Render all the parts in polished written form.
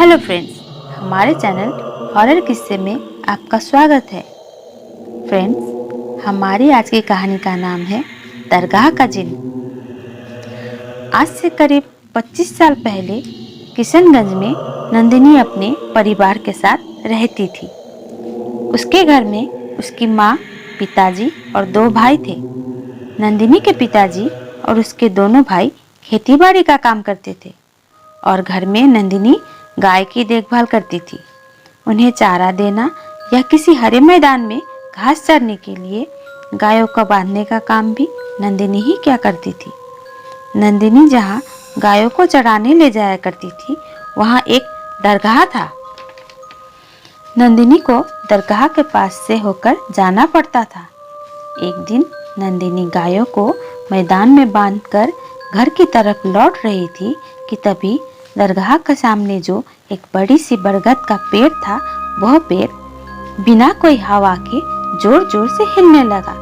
Hello friends, हमारे channel horror किस्से में आपका स्वागत है। फ्रेंड्स, हमारी आज की कहानी का नाम है दरगाह का जिन। आज से करीब 25 साल पहले किशनगंज में नंदिनी अपने परिवार के साथ रहती थी। उसके घर में उसकी माँ, पिताजी और 2 भाई थे। नंदिनी के पिताजी और उसके दोनों भाई खेतीबाड़ी का काम करते थे और घर में नंदिनी गाय की देखभाल करती थी। उन्हें चारा देना या किसी हरे मैदान में घास चरने के लिए गायों को बांधने का काम भी नंदिनी ही क्या करती थी। नंदिनी जहाँ गायों को चराने ले जाया करती थी, वहाँ एक दरगाह था। नंदिनी को दरगाह के पास से होकर जाना पड़ता था। एक दिन नंदिनी गायों को मैदान में बांधकर घर की तरफ लौट रही थी कि तभी दरगाह के सामने जो एक बड़ी सी बरगद का पेड़ था, वह पेड़ बिना कोई हवा के जोर जोर से हिलने लगा।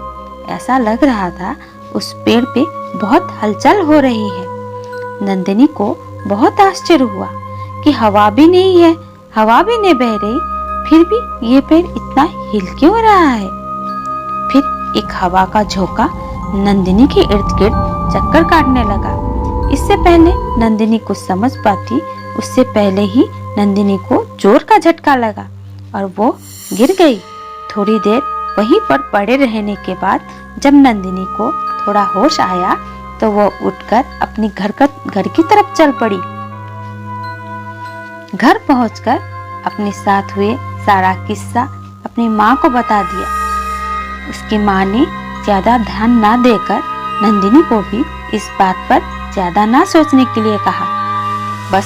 ऐसा लग रहा था उस पेड़ पे बहुत हलचल हो रही है। नंदिनी को बहुत आश्चर्य हुआ कि हवा भी नहीं है, हवा भी नहीं बह रही, फिर भी ये पेड़ इतना हिल क्यों रहा है। फिर एक हवा का झोंका नंदिनी के इर्द गिर्द चक्कर काटने लगा। इससे पहले नंदिनी कुछ समझ पाती, उससे पहले ही नंदिनी को जोर का झटका लगा और वो गिर गई। थोड़ी देर वहीं पर पड़े रहने के बाद जब नंदिनी को थोड़ा होश आया तो वो उठकर अपनी घर की तरफ चल पड़ी। घर पहुंचकर अपने साथ हुए सारा किस्सा अपनी माँ को बता दिया। उसकी माँ ने ज्यादा ध्यान ना देकर नंदिनी को भी इस बात पर ज्यादा ना सोचने के लिए कहा। बस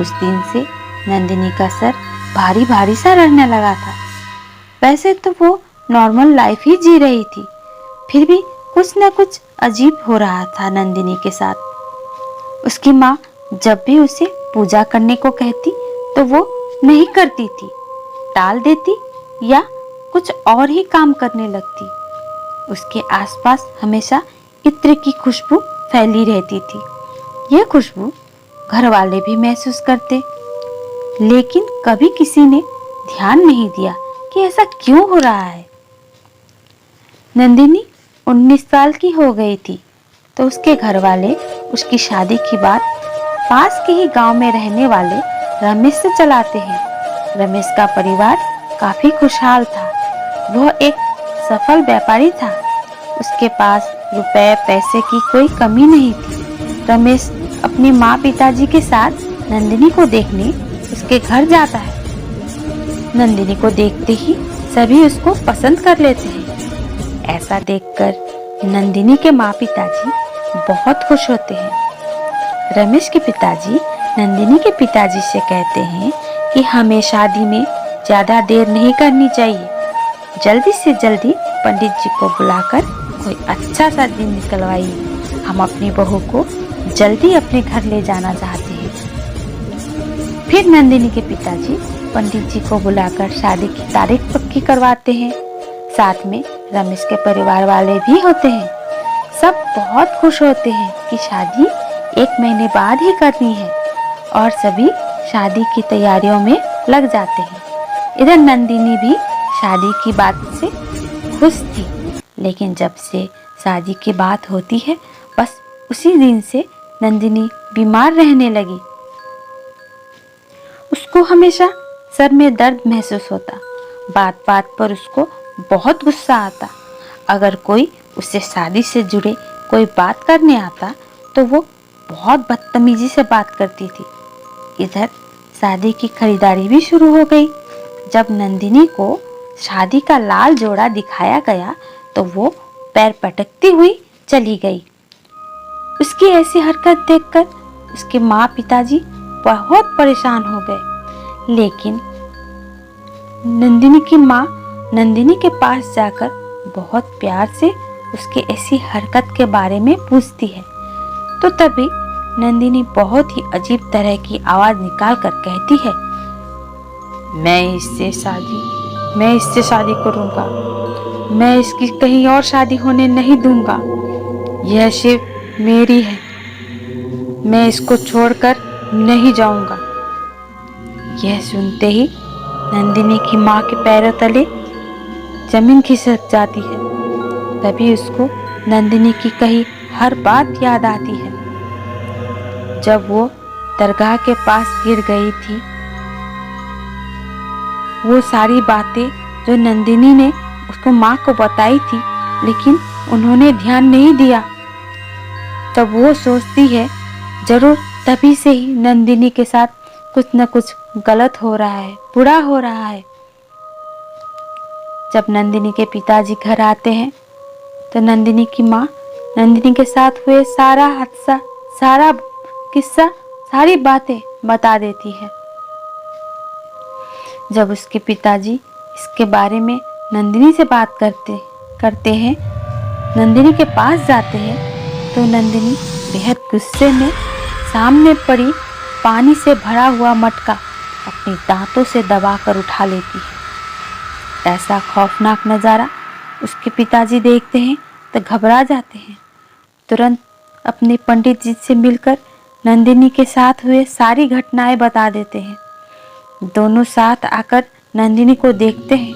उस दिन से नंदिनी का सर भारी भारी सा रहने लगा था। वैसे तो वो नॉर्मल लाइफ ही जी रही थी, फिर भी कुछ न कुछ अजीब हो रहा था नंदिनी के साथ। उसकी माँ जब भी उसे पूजा करने को कहती तो वो नहीं करती थी, टाल देती या कुछ और ही काम करने लगती। उसके आसपास हमेशा इत्र की खुशबू फैली रहती थी। यह खुशबू घर वाले भी महसूस करते, लेकिन कभी किसी ने ध्यान नहीं दिया कि ऐसा क्यों हो रहा है। नंदिनी 19 साल की हो गई थी तो उसके घर वाले उसकी शादी की बात पास के ही गांव में रहने वाले रमेश से चलाते हैं। रमेश का परिवार काफी खुशहाल था। वह एक सफल व्यापारी था। उसके पास रुपए पैसे की कोई कमी नहीं थी। रमेश अपनी माँ पिताजी के साथ नंदिनी को देखने उसके घर जाता है। नंदिनी को देखते ही सभी उसको पसंद कर लेते हैं। ऐसा देखकर नंदिनी के माँ पिताजी बहुत खुश होते हैं। रमेश के पिताजी नंदिनी के पिताजी से कहते हैं कि हमें शादी में ज्यादा देर नहीं करनी चाहिए। जल्दी से जल्दी पंडित जी को बुलाकर कोई अच्छा सा दिन निकलवाइए। हम अपनी बहू को जल्दी अपने घर ले जाना चाहते हैं। फिर नंदिनी के पिताजी पंडित जी को बुलाकर शादी की तारीख पक्की करवाते हैं। साथ में रमेश के परिवार वाले भी होते हैं। सब बहुत खुश होते हैं कि शादी 1 महीने बाद ही करनी है और सभी शादी की तैयारियों में लग जाते हैं। इधर नंदिनी भी शादी की बात से खुश थी, लेकिन जब से शादी की बात होती है बस उसी दिन से नंदिनी बीमार रहने लगी। उसको हमेशा सर में दर्द महसूस होता। बात बात पर उसको बहुत गुस्सा आता। अगर कोई उससे शादी से जुड़े कोई बात करने आता तो वो बहुत बदतमीजी से बात करती थी। इधर शादी की खरीदारी भी शुरू हो गई। जब नंदिनी को शादी का लाल जोड़ा दिखाया गया तो वो पैर पटकती हुई चली गई। उसकी ऐसी हरकत देखकर उसके माँ पिताजी बहुत परेशान हो गए। लेकिन नंदिनी की माँ नंदिनी के पास जाकर बहुत प्यार से उसके ऐसी हरकत के बारे में पूछती है। तो तभी नंदिनी बहुत ही अजीब तरह की आवाज निकाल कर कहती है, मैं इससे शादी करूंगा। मैं इसकी कहीं और शादी होने नहीं दूंगा। यह शिव मेरी है, मैं इसको छोड़कर नहीं जाऊंगा। यह सुनते ही नंदिनी की माँ के पैरों तले जमीन खिसक जाती है। तभी उसको नंदिनी की कही हर बात याद आती है। जब वो दरगाह के पास गिर गई थी, वो सारी बातें जो नंदिनी ने उसको माँ को बताई थी, लेकिन उन्होंने ध्यान नहीं दिया। तब वो सोचती है जरूर तभी से ही नंदिनी के साथ कुछ न कुछ गलत हो रहा है, बुरा हो रहा है। जब नंदिनी के पिताजी घर आते हैं तो नंदिनी की माँ नंदिनी के साथ हुए सारा हादसा, सारा किस्सा, सारी बातें बता देती है। जब उसके पिताजी इसके बारे में नंदिनी से बात करते हैं, नंदिनी के पास जाते हैं, तो नंदिनी बेहद गुस्से में सामने पड़ी पानी से भरा हुआ मटका अपने दांतों से दबाकर उठा लेती है। ऐसा खौफनाक नज़ारा उसके पिताजी देखते हैं तो घबरा जाते हैं। तुरंत अपने पंडित जी से मिलकर नंदिनी के साथ हुए सारी घटनाएं बता देते हैं। दोनों साथ आकर नंदिनी को देखते हैं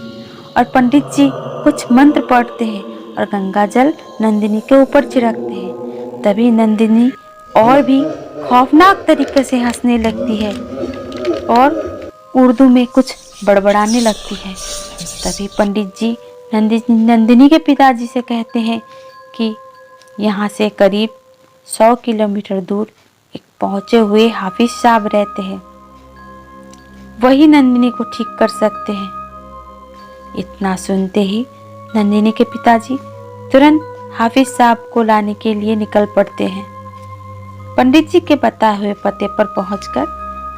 और पंडित जी कुछ मंत्र पढ़ते हैं और गंगा जल नंदिनी के ऊपर छिड़कते हैं। तभी नंदिनी और भी खौफनाक तरीके से हंसने लगती है और उर्दू में कुछ बड़बड़ाने लगती है। तभी पंडित जी नंदिनी के पिताजी से कहते हैं कि यहाँ से करीब 100 किलोमीटर दूर एक पहुँचे हुए हाफिज साहब रहते हैं, वही नंदिनी को ठीक कर सकते हैं। इतना सुनते ही नंदिनी के पिताजी तुरंत हाफिज साहब को लाने के लिए निकल पड़ते हैं। पंडित जी के बताए हुए पते पर पहुंचकर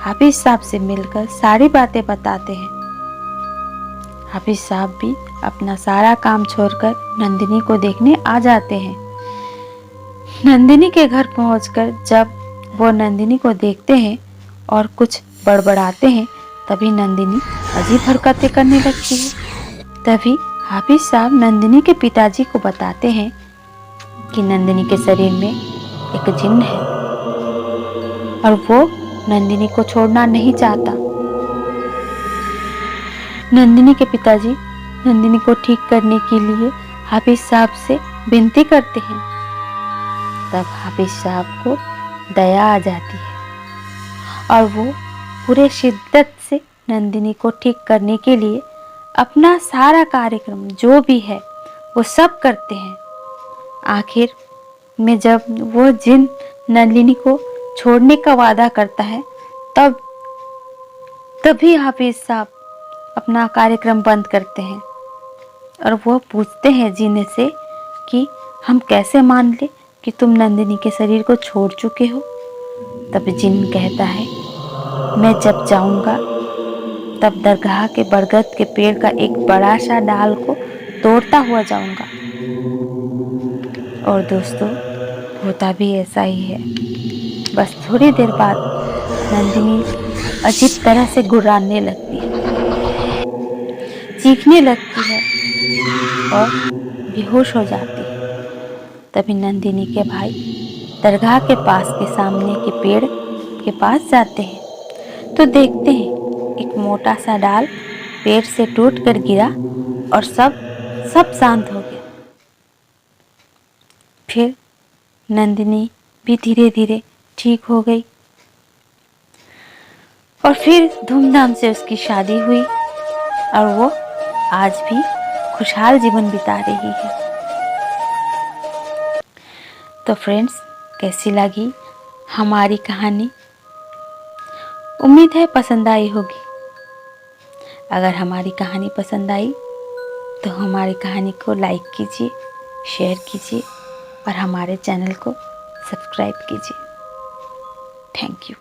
हाफिज साहब से मिलकर सारी बातें बताते हैं। हाफिज साहब भी अपना सारा काम छोड़कर नंदिनी को देखने आ जाते हैं। नंदिनी के घर पहुंचकर जब वो नंदिनी को देखते हैं और कुछ बड़बड़ाते हैं, तभी नंदिनी अजीब हरकतें करने लगती है। तभी हाफिज साहब नंदिनी के पिताजी को बताते हैं कि नंदिनी के शरीर में एक जिन्न है और वो नंदिनी को छोड़ना नहीं चाहता। नंदिनी के पिताजी नंदिनी को ठीक करने के लिए हाफिज साहब से विनती करते हैं। तब हाफिज साहब को दया आ जाती है और वो पूरे शिद्दत से नंदिनी को ठीक करने के लिए अपना सारा कार्यक्रम जो भी है वो सब करते हैं। आखिर में जब वो जिन नंदिनी को छोड़ने का वादा करता है, तभी हाफिज साहब अपना कार्यक्रम बंद करते हैं और वो पूछते हैं जिन से कि हम कैसे मान ले कि तुम नंदिनी के शरीर को छोड़ चुके हो। तब जिन कहता है, मैं जब जाऊंगा तब दरगाह के बरगद के पेड़ का एक बड़ा सा डाल को तोड़ता हुआ जाऊंगा। और दोस्तों, होता भी ऐसा ही है। बस थोड़ी देर बाद नंदिनी अजीब तरह से गुर्राने लगती है, चीखने लगती है और बेहोश हो जाती है। तभी नंदिनी के भाई दरगाह के पास के सामने के पेड़ के पास जाते हैं तो देखते हैं एक मोटा सा डाल पेड़ से टूट कर गिरा और सब शांत हो गया। फिर नंदिनी भी धीरे धीरे ठीक हो गई और फिर धूमधाम से उसकी शादी हुई और वो आज भी खुशहाल जीवन बिता रही है। तो फ्रेंड्स, कैसी लगी हमारी कहानी? उम्मीद है पसंद आई होगी। अगर हमारी कहानी पसंद आई तो हमारी कहानी को लाइक कीजिए, शेयर कीजिए और हमारे चैनल को सब्सक्राइब कीजिए। Thank you.